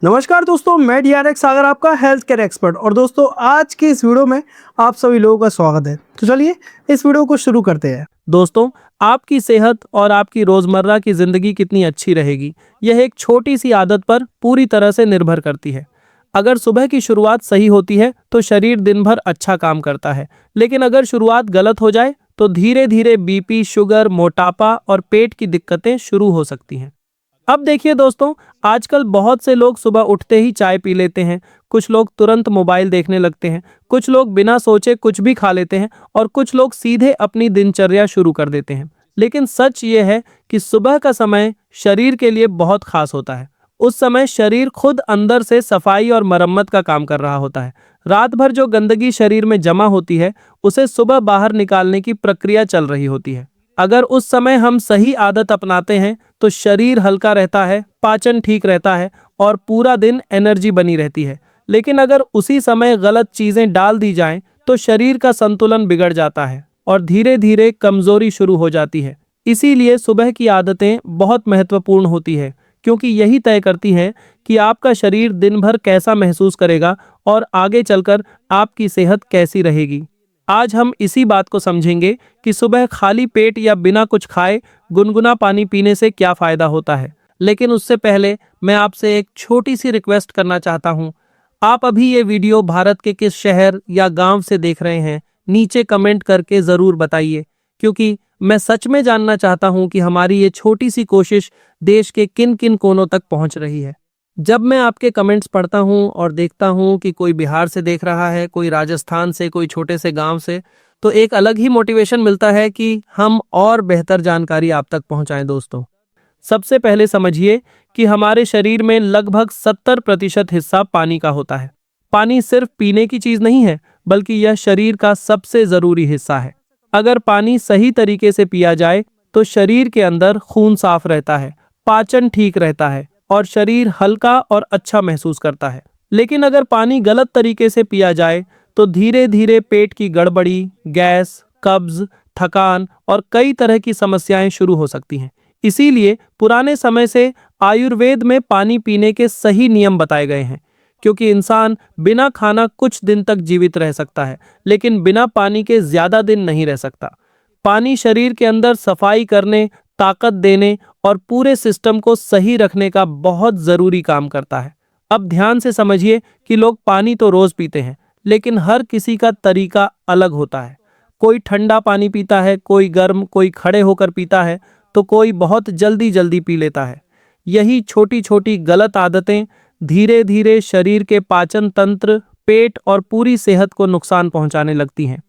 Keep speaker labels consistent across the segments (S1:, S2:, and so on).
S1: नमस्कार दोस्तों, मैं डीआरएक्स सागर आपका हेल्थ केयर एक्सपर्ट। और दोस्तों आज की इस वीडियो में आप सभी लोगों का स्वागत है। तो चलिए इस वीडियो को शुरू करते हैं। दोस्तों, आपकी सेहत और आपकी रोजमर्रा की जिंदगी कितनी अच्छी रहेगी, यह एक छोटी सी आदत पर पूरी तरह से निर्भर करती है। अगर सुबह की शुरुआत सही होती है तो शरीर दिन भर अच्छा काम करता है, लेकिन अगर शुरुआत गलत हो जाए तो धीरे धीरे बीपी, शुगर, मोटापा और पेट की दिक्कतें शुरू हो सकती हैं। अब देखिए दोस्तों, आजकल बहुत से लोग सुबह उठते ही चाय पी लेते हैं, कुछ लोग तुरंत मोबाइल देखने लगते हैं, कुछ लोग बिना सोचे कुछ भी खा लेते हैं और कुछ लोग सीधे अपनी दिनचर्या शुरू कर देते हैं। लेकिन सच ये है कि सुबह का समय शरीर के लिए बहुत खास होता है। उस समय शरीर खुद अंदर से सफाई और मरम्मत का काम कर रहा होता है। रात भर जो गंदगी शरीर में जमा होती है, उसे सुबह बाहर निकालने की प्रक्रिया चल रही होती है। अगर उस समय हम सही आदत अपनाते हैं तो शरीर हल्का रहता है, पाचन ठीक रहता है और पूरा दिन एनर्जी बनी रहती है। लेकिन अगर उसी समय गलत चीजें डाल दी जाएं तो शरीर का संतुलन बिगड़ जाता है और धीरे धीरे कमजोरी शुरू हो जाती है। इसीलिए सुबह की आदतें बहुत महत्वपूर्ण होती है, क्योंकि यही तय करती हैं कि आपका शरीर दिन भर कैसा महसूस करेगा और आगे चलकर आपकी सेहत कैसी रहेगी। आज हम इसी बात को समझेंगे कि सुबह खाली पेट या बिना कुछ खाए गुनगुना पानी पीने से क्या फायदा होता है। लेकिन उससे पहले मैं आपसे एक छोटी सी रिक्वेस्ट करना चाहता हूँ। आप अभी ये वीडियो भारत के किस शहर या गांव से देख रहे हैं, नीचे कमेंट करके जरूर बताइए, क्योंकि मैं सच में जानना चाहता हूँ कि हमारी ये छोटी सी कोशिश देश के किन किन कोनों तक पहुँच रही है। जब मैं आपके कमेंट्स पढ़ता हूँ और देखता हूँ कि कोई बिहार से देख रहा है, कोई राजस्थान से, कोई छोटे से गांव से, तो एक अलग ही मोटिवेशन मिलता है कि हम और बेहतर जानकारी आप तक पहुंचाएं। दोस्तों, सबसे पहले समझिए कि हमारे शरीर में लगभग 70% हिस्सा पानी का होता है। पानी सिर्फ पीने की चीज नहीं है, बल्कि यह शरीर का सबसे जरूरी हिस्सा है। अगर पानी सही तरीके से पिया जाए तो शरीर के अंदर खून साफ रहता है, पाचन ठीक रहता है और शरीर हल्का और अच्छा महसूस करता है। लेकिन अगर पानी गलत तरीके से पिया जाए तो धीरे धीरे पेट की गड़बड़ी, गैस, कब्ज, थकान और कई तरह की समस्याएं शुरू हो सकती हैं। इसीलिए पुराने समय से आयुर्वेद में पानी पीने के सही नियम बताए गए हैं, क्योंकि इंसान बिना खाना कुछ दिन तक जीवित रह सकता है, लेकिन बिना पानी के ज्यादा दिन नहीं रह सकता। पानी शरीर के अंदर सफाई करने, ताकत देने और पूरे सिस्टम को सही रखने का बहुत जरूरी काम करता है। अब ध्यान से समझिए कि लोग पानी तो रोज पीते हैं, लेकिन हर किसी का तरीका अलग होता है। कोई ठंडा पानी पीता है, कोई गर्म, कोई खड़े होकर पीता है, तो कोई बहुत जल्दी जल्दी पी लेता है। यही छोटी छोटी गलत आदतें धीरे धीरे शरीर के पाचन तंत्र, पेट और पूरी सेहत को नुकसान पहुंचाने लगती हैं।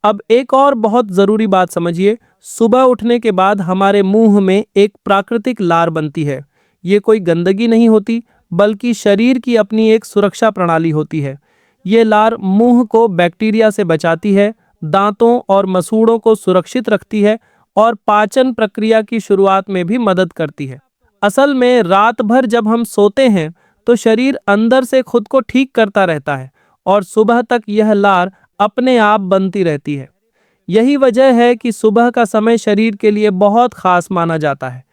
S1: अब एक और बहुत जरूरी बात समझिए, सुबह उठने के बाद हमारे मुंह में एक प्राकृतिक लार बनती है। ये कोई गंदगी नहीं होती, बल्कि शरीर की अपनी एक सुरक्षा प्रणाली होती है। ये लार मुंह को बैक्टीरिया से बचाती है, दांतों और मसूड़ों को सुरक्षित रखती है और पाचन प्रक्रिया की शुरुआत में भी मदद करती है। असल में रात भर जब हम सोते हैं तो शरीर अंदर से खुद को ठीक करता रहता है और सुबह तक यह लार अपने आप बनती रहती है। यही वजह है कि सुबह का समय शरीर के लिए बहुत खास माना जाता है।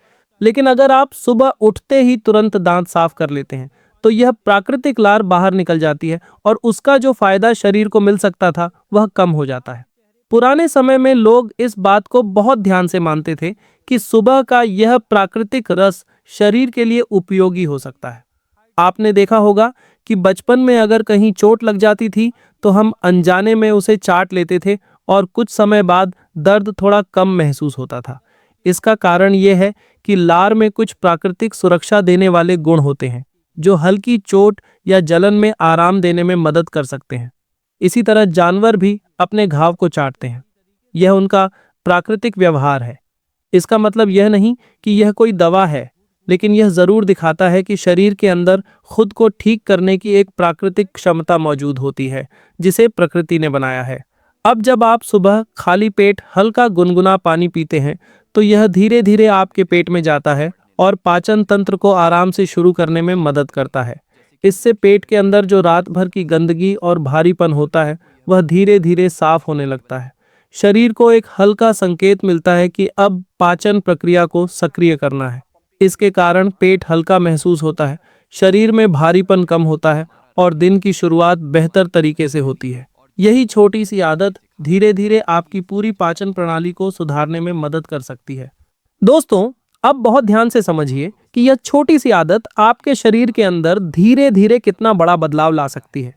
S1: लेकिन अगर आप सुबह उठते ही तुरंत दांत साफ कर लेते हैं तो यह प्राकृतिक लार बाहर निकल जाती है और उसका जो फायदा शरीर को मिल सकता था वह कम हो जाता है। पुराने समय में लोग इस बात को बहुत ध्यान से मानते थे कि सुबह का यह प्राकृतिक रस शरीर के लिए उपयोगी हो सकता है। आपने देखा होगा कि बचपन में अगर कहीं चोट लग जाती थी तो हम अनजाने में उसे चाट लेते थे और कुछ समय बाद दर्द थोड़ा कम महसूस होता था। इसका कारण यह है कि लार में कुछ प्राकृतिक सुरक्षा देने वाले गुण होते हैं, जो हल्की चोट या जलन में आराम देने में मदद कर सकते हैं। इसी तरह जानवर भी अपने घाव को चाटते हैं। यह उनका प्राकृतिक व्यवहार है। इसका मतलब यह नहीं कि यह कोई दवा है, लेकिन यह जरूर दिखाता है कि शरीर के अंदर खुद को ठीक करने की एक प्राकृतिक क्षमता मौजूद होती है, जिसे प्रकृति ने बनाया है। अब जब आप सुबह खाली पेट हल्का गुनगुना पानी पीते हैं तो यह धीरे धीरे आपके पेट में जाता है और पाचन तंत्र को आराम से शुरू करने में मदद करता है। इससे पेट के अंदर जो रात भर की गंदगी और भारीपन होता है वह धीरे धीरे साफ होने लगता है। शरीर को एक हल्का संकेत मिलता है कि अब पाचन प्रक्रिया को सक्रिय करना है। इसके कारण पेट हल्का महसूस होता है, शरीर में भारीपन कम होता है और दिन की शुरुआत बेहतर तरीके से होती है। यही छोटी सी आदत धीरे धीरे आपकी पूरी पाचन प्रणाली को सुधारने में मदद कर सकती है। दोस्तों, अब बहुत ध्यान से समझिए कि यह छोटी सी आदत आपके शरीर के अंदर धीरे धीरे कितना बड़ा बदलाव ला सकती है।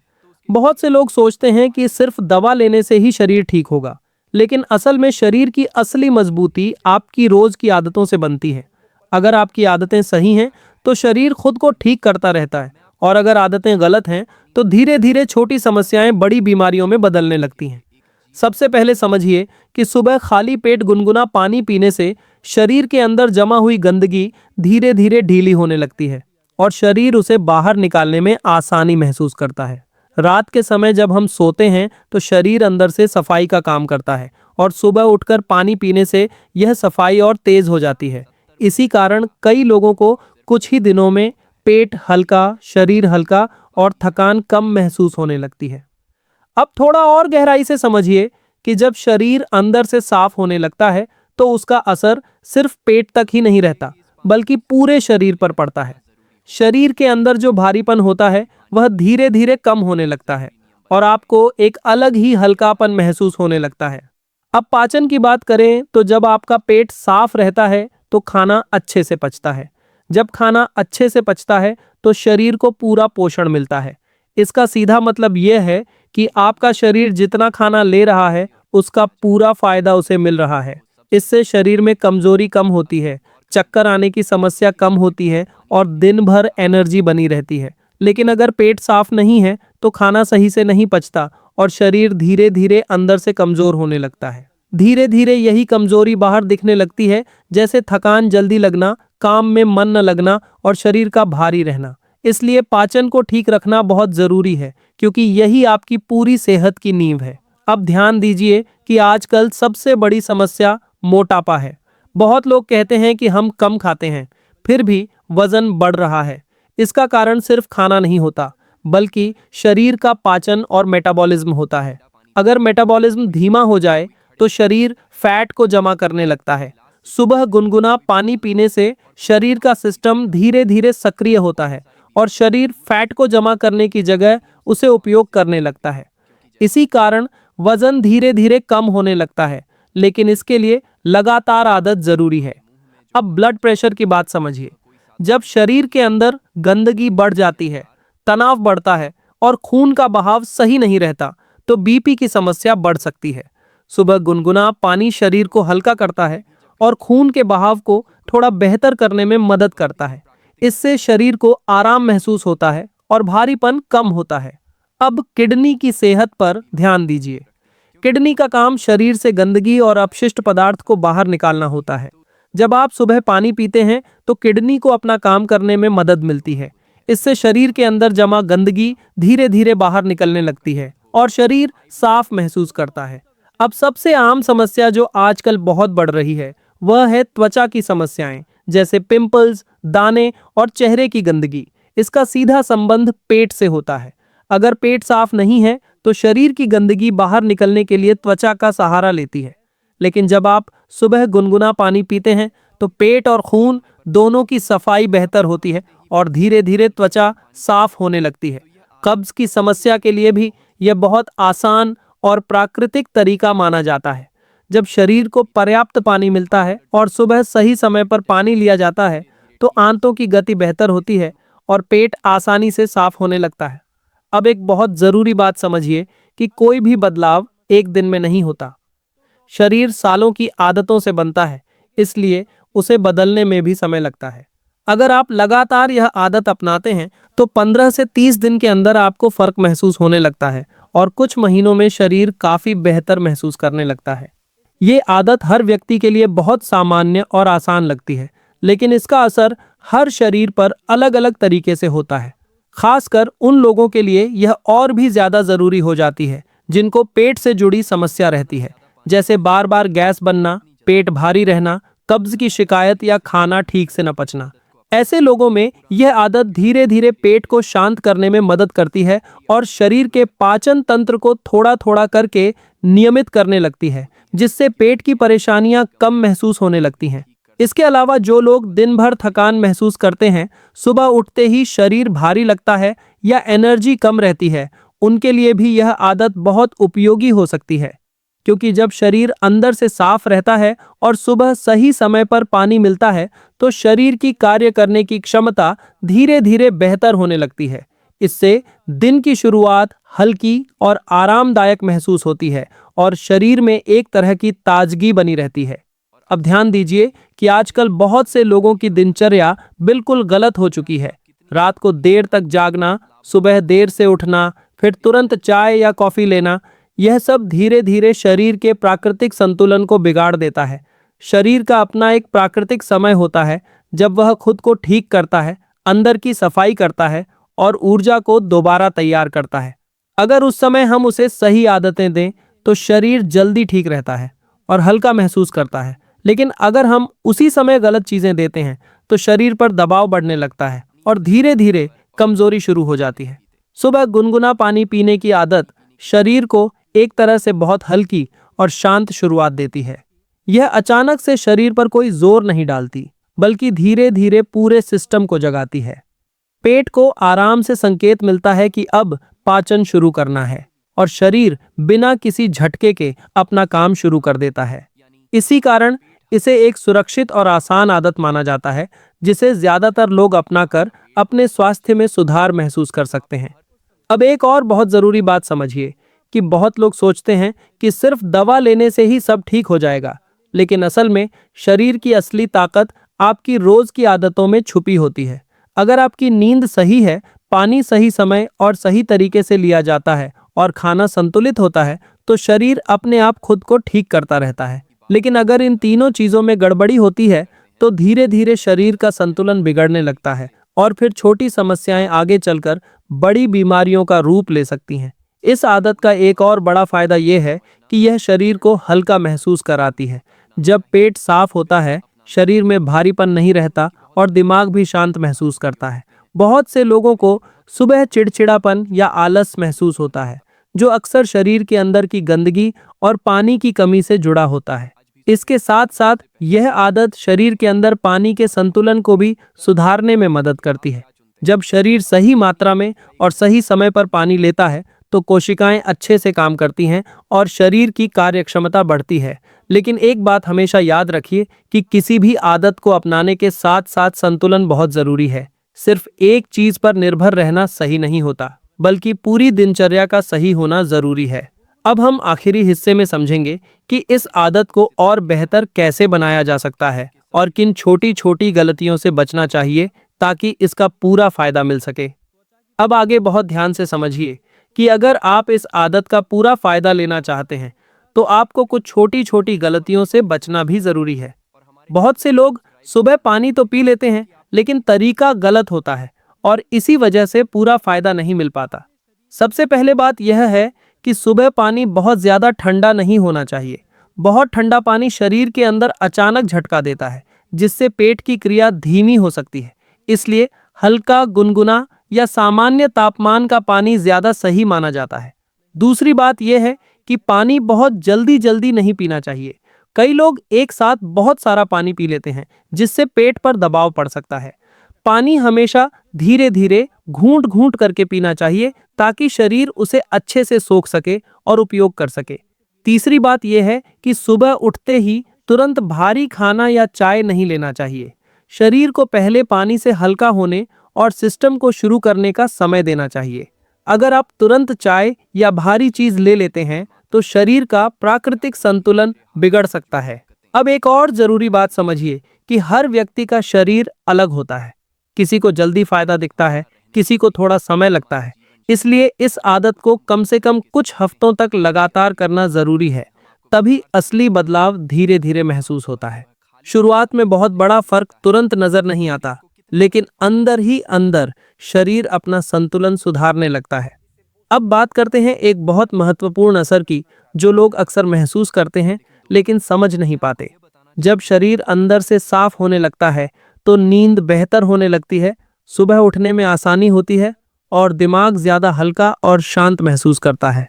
S1: बहुत से लोग सोचते हैं कि सिर्फ दवा लेने से ही शरीर ठीक होगा, लेकिन असल में शरीर की असली मजबूती आपकी रोज की आदतों से बनती है। अगर आपकी आदतें सही हैं तो शरीर खुद को ठीक करता रहता है, और अगर आदतें गलत हैं तो धीरे धीरे छोटी समस्याएं बड़ी बीमारियों में बदलने लगती हैं। सबसे पहले समझिए कि सुबह खाली पेट गुनगुना पानी पीने से शरीर के अंदर जमा हुई गंदगी धीरे धीरे ढीली होने लगती है और शरीर उसे बाहर निकालने में आसानी महसूस करता है। रात के समय जब हम सोते हैं तो शरीर अंदर से सफाई का काम करता है और सुबह उठकर पानी पीने से यह सफाई और तेज हो जाती है। इसी कारण कई लोगों को कुछ ही दिनों में पेट हल्का, शरीर हल्का और थकान कम महसूस होने लगती है। अब थोड़ा और गहराई से समझिए कि जब शरीर अंदर से साफ होने लगता है तो उसका असर सिर्फ पेट तक ही नहीं रहता, बल्कि पूरे शरीर पर पड़ता है। शरीर के अंदर जो भारीपन होता है वह धीरे धीरे कम होने लगता है और आपको एक अलग ही हल्कापन महसूस होने लगता है। अब पाचन की बात करें तो जब आपका पेट साफ रहता है तो खाना अच्छे से पचता है। जब खाना अच्छे से पचता है तो शरीर को पूरा पोषण मिलता है। इसका सीधा मतलब यह है कि आपका शरीर जितना खाना ले रहा है उसका पूरा फायदा उसे मिल रहा है। इससे शरीर में कमजोरी कम होती है, चक्कर आने की समस्या कम होती है और दिन भर एनर्जी बनी रहती है। लेकिन अगर पेट साफ नहीं है तो खाना सही से नहीं पचता और शरीर धीरे धीरे अंदर से कमजोर होने लगता है। धीरे धीरे यही कमजोरी बाहर दिखने लगती है, जैसे थकान जल्दी लगना, काम में मन न लगना और शरीर का भारी रहना। इसलिए पाचन को ठीक रखना बहुत जरूरी है, क्योंकि यही आपकी पूरी सेहत की नींव है। अब ध्यान दीजिए कि आजकल सबसे बड़ी समस्या मोटापा है। बहुत लोग कहते हैं कि हम कम खाते हैं, फिर भी वजन बढ़ रहा है। इसका कारण सिर्फ खाना नहीं होता, बल्कि शरीर का पाचन और मेटाबॉलिज्म होता है। अगर मेटाबॉलिज्म धीमा हो जाए तो शरीर फैट को जमा करने लगता है। सुबह गुनगुना पानी पीने से शरीर का सिस्टम धीरे धीरे सक्रिय होता है और शरीर फैट को जमा करने की जगह उसे उपयोग करने लगता है। इसी कारण वजन धीरे धीरे कम होने लगता है, लेकिन इसके लिए लगातार आदत जरूरी है। अब ब्लड प्रेशर की बात समझिए। जब शरीर के अंदर गंदगी बढ़ जाती है, तनाव बढ़ता है और खून का बहाव सही नहीं रहता तो बीपी की समस्या बढ़ सकती है। सुबह गुनगुना पानी शरीर को हल्का करता है और खून के बहाव को थोड़ा बेहतर करने में मदद करता है। इससे शरीर को आराम महसूस होता है और भारीपन कम होता है। अब किडनी की सेहत पर ध्यान दीजिए। किडनी का काम शरीर से गंदगी और अपशिष्ट पदार्थ को बाहर निकालना होता है। जब आप सुबह पानी पीते हैं तो किडनी को अपना काम करने में मदद मिलती है। इससे शरीर के अंदर जमा गंदगी धीरे धीरे बाहर निकलने लगती है और शरीर साफ महसूस करता है। अब सबसे आम समस्या जो आजकल बहुत बढ़ रही है वह है त्वचा की समस्याएं, जैसे पिंपल्स, दाने और चेहरे की गंदगी। इसका सीधा संबंध पेट से होता है। अगर पेट साफ नहीं है तो शरीर की गंदगी बाहर निकलने के लिए त्वचा का सहारा लेती है। लेकिन जब आप सुबह गुनगुना पानी पीते हैं तो पेट और खून दोनों की सफाई बेहतर होती है और धीरे धीरे त्वचा साफ होने लगती है। कब्ज की समस्या के लिए भी यह बहुत आसान और प्राकृतिक तरीका माना जाता है। जब शरीर को पर्याप्त पानी मिलता है और सुबह सही समय पर पानी लिया जाता है तो आंतों की गति बेहतर होती है और पेट आसानी से साफ होने लगता है। अब एक बहुत जरूरी बात समझिए कि कोई भी बदलाव एक दिन में नहीं होता। शरीर सालों की आदतों से बनता है, इसलिए उसे बदलने में भी समय लगता है। अगर आप लगातार यह आदत अपनाते हैं तो 15 से 30 दिन के अंदर आपको फर्क महसूस होने लगता है और कुछ महीनों में शरीर काफी बेहतर महसूस करने लगता है। ये आदत हर व्यक्ति के लिए बहुत सामान्य और आसान लगती है, लेकिन इसका असर हर शरीर पर अलग अलग तरीके से होता है। खासकर उन लोगों के लिए यह और भी ज्यादा जरूरी हो जाती है जिनको पेट से जुड़ी समस्या रहती है, जैसे बार बार गैस बनना, पेट भारी रहना, कब्ज की शिकायत या खाना ठीक से न पचना। ऐसे लोगों में यह आदत धीरे धीरे पेट को शांत करने में मदद करती है और शरीर के पाचन तंत्र को थोड़ा थोड़ा करके नियमित करने लगती है, जिससे पेट की परेशानियां कम महसूस होने लगती हैं। इसके अलावा जो लोग दिन भर थकान महसूस करते हैं, सुबह उठते ही शरीर भारी लगता है या एनर्जी कम रहती है, उनके लिए भी यह आदत बहुत उपयोगी हो सकती है। क्योंकि जब शरीर अंदर से साफ रहता है और सुबह सही समय पर पानी मिलता है, तो शरीर की कार्य करने की क्षमता धीरे धीरे बेहतर होने लगती है। इससे दिन की शुरुआत हल्की और आरामदायक महसूस होती है और शरीर में एक तरह की ताजगी बनी रहती है। अब ध्यान दीजिए कि आजकल बहुत से लोगों की दिनचर्या बिल्कुल गलत हो चुकी है। रात को देर तक जागना, सुबह देर से उठना, फिर तुरंत चाय या कॉफी लेना, यह सब धीरे धीरे शरीर के प्राकृतिक संतुलन को बिगाड़ देता है। शरीर का अपना एक प्राकृतिक समय होता है जब वह खुद को ठीक करता है, अंदर की सफाई करता है और ऊर्जा को दोबारा तैयार करता है। अगर उस समय हम उसे सही आदतें दें तो शरीर जल्दी ठीक रहता है और हल्का महसूस करता है। लेकिन अगर हम उसी समय गलत चीजें देते हैं तो शरीर पर दबाव बढ़ने लगता है और धीरे धीरे कमजोरी शुरू हो जाती है। सुबह गुनगुना पानी पीने की आदत शरीर को एक तरह से बहुत हल्की और शांत शुरुआत देती है। यह अचानक से शरीर पर कोई जोर नहीं डालती, बल्कि धीरे धीरे पूरे सिस्टम को जगाती है। पेट को आराम से संकेत मिलता है कि अब पाचन शुरू करना है और शरीर बिना किसी झटके के अपना काम शुरू कर देता है। इसी कारण इसे एक सुरक्षित और आसान आदत माना जाता है, जिसे ज्यादातर लोग अपनाकर अपने स्वास्थ्य में सुधार महसूस कर सकते हैं। अब एक और बहुत जरूरी बात समझिए कि बहुत लोग सोचते हैं कि सिर्फ दवा लेने से ही सब ठीक हो जाएगा, लेकिन असल में शरीर की असली ताकत आपकी रोज की आदतों में छुपी होती है। अगर आपकी नींद सही है, पानी सही समय और सही तरीके से लिया जाता है और खाना संतुलित होता है, तो शरीर अपने आप खुद को ठीक करता रहता है। लेकिन अगर इन तीनों चीजों में गड़बड़ी होती है तो धीरे धीरे शरीर का संतुलन बिगड़ने लगता है और फिर छोटी समस्याएं आगे चलकर बड़ी बीमारियों का रूप ले सकती हैं। इस आदत का एक और बड़ा फायदा यह है कि यह शरीर को हल्का महसूस कराती है। जब पेट साफ होता है, शरीर में भारीपन नहीं रहता और दिमाग भी शांत महसूस करता है। बहुत से लोगों को सुबह चिड़चिड़ापन या आलस महसूस होता है, जो अक्सर शरीर के अंदर की गंदगी और पानी की कमी से जुड़ा होता है। इसके साथ साथ यह आदत शरीर के अंदर पानी के संतुलन को भी सुधारने में मदद करती है। जब शरीर सही मात्रा में और सही समय पर पानी लेता है तो कोशिकाएं अच्छे से काम करती हैं और शरीर की कार्यक्षमता बढ़ती है। लेकिन एक बात हमेशा याद रखिए कि किसी भी आदत को अपनाने के साथ साथ संतुलन बहुत जरूरी है। सिर्फ एक चीज पर निर्भर रहना सही नहीं होता, बल्कि पूरी दिनचर्या का सही होना जरूरी है। अब हम आखिरी हिस्से में समझेंगे कि इस आदत को और बेहतर कैसे बनाया जा सकता है और किन छोटी छोटी गलतियों से बचना चाहिए ताकि इसका पूरा फायदा मिल सके। अब आगे बहुत ध्यान से समझिए कि अगर आप इस आदत का पूरा फायदा लेना चाहते हैं तो आपको कुछ छोटी छोटी गलतियों से बचना भी जरूरी है। बहुत से लोग सुबह पानी तो पी लेते हैं, लेकिन तरीका गलत होता है और इसी वजह से पूरा फायदा नहीं मिल पाता। सबसे पहले बात यह है कि सुबह पानी बहुत ज्यादा ठंडा नहीं होना चाहिए। बहुत ठंडा पानी शरीर के अंदर अचानक झटका देता है, जिससे पेट की क्रिया धीमी हो सकती है। इसलिए हल्का गुनगुना या सामान्य तापमान का पानी ज्यादा सही माना जाता है। दूसरी बात यह है कि पानी बहुत जल्दी जल्दी नहीं पीना चाहिए। कई लोग एक साथ बहुत सारा पानी पी लेते हैं, जिससे पेट पर दबाव पड़ सकता है। पानी हमेशा धीरे धीरे घूंट घूंट करके पीना चाहिए ताकि शरीर उसे अच्छे से सोख सके और उपयोग कर सके। तीसरी बात यह है कि सुबह उठते ही तुरंत भारी खाना या चाय नहीं लेना चाहिए। शरीर को पहले पानी से हल्का होने और सिस्टम को शुरू करने का समय देना चाहिए। अगर आप तुरंत चाय या भारी चीज ले लेते हैं तो शरीर का प्राकृतिक संतुलन बिगड़ सकता है। अब एक और जरूरी बात समझिए कि हर व्यक्ति का शरीर अलग होता है। किसी को जल्दी फायदा दिखता है, किसी को थोड़ा समय लगता है। इसलिए इस आदत को कम से कम कुछ हफ्तों तक लगातार करना जरूरी है, तभी असली बदलाव धीरे धीरे महसूस होता है। शुरुआत में बहुत बड़ा फर्क तुरंत नजर नहीं आता, लेकिन अंदर ही अंदर शरीर अपना संतुलन सुधारने लगता है। अब बात करते हैं एक बहुत महत्वपूर्ण असर की, जो लोग अक्सर महसूस करते हैं लेकिन समझ नहीं पाते। जब शरीर अंदर से साफ होने लगता है तो नींद बेहतर होने लगती है, सुबह उठने में आसानी होती है और दिमाग ज्यादा हल्का और शांत महसूस करता है।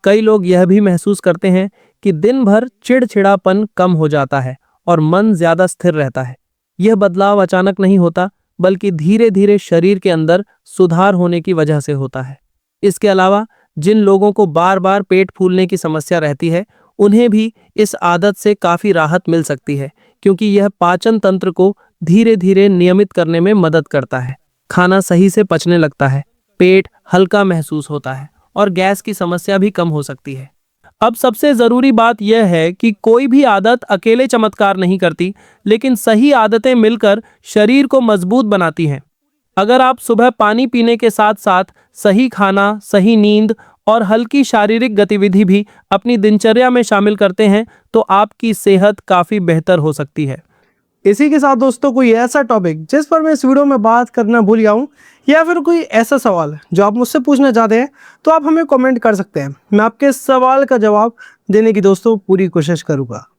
S1: कई लोग यह भी महसूस करते हैं कि दिन भर चिड़चिड़ापन कम हो जाता है और मन ज्यादा स्थिर रहता है। यह बदलाव अचानक नहीं होता, बल्कि धीरे धीरे शरीर के अंदर सुधार होने की वजह से होता है। इसके अलावा जिन लोगों को बार बार पेट फूलने की समस्या रहती है, उन्हें भी इस आदत से काफी राहत मिल सकती है, क्योंकि यह पाचन तंत्र को धीरे धीरे नियमित करने में मदद करता है। खाना सही से पचने लगता है, पेट हल्का महसूस होता है और गैस की समस्या भी कम हो सकती है। अब सबसे जरूरी बात यह है कि कोई भी आदत अकेले चमत्कार नहीं करती, लेकिन सही आदतें मिलकर शरीर को मजबूत बनाती हैं। अगर आप सुबह पानी पीने के साथ साथ सही खाना, सही नींद और हल्की शारीरिक गतिविधि भी अपनी दिनचर्या में शामिल करते हैं, तो आपकी सेहत काफी बेहतर हो सकती है। इसी के साथ दोस्तों, कोई ऐसा टॉपिक जिस पर मैं इस वीडियो में बात करना भूल गया हूँ, या फिर कोई ऐसा सवाल जो आप मुझसे पूछना चाहते हैं, तो आप हमें कमेंट कर सकते हैं। मैं आपके सवाल का जवाब देने की दोस्तों पूरी कोशिश करूँगा।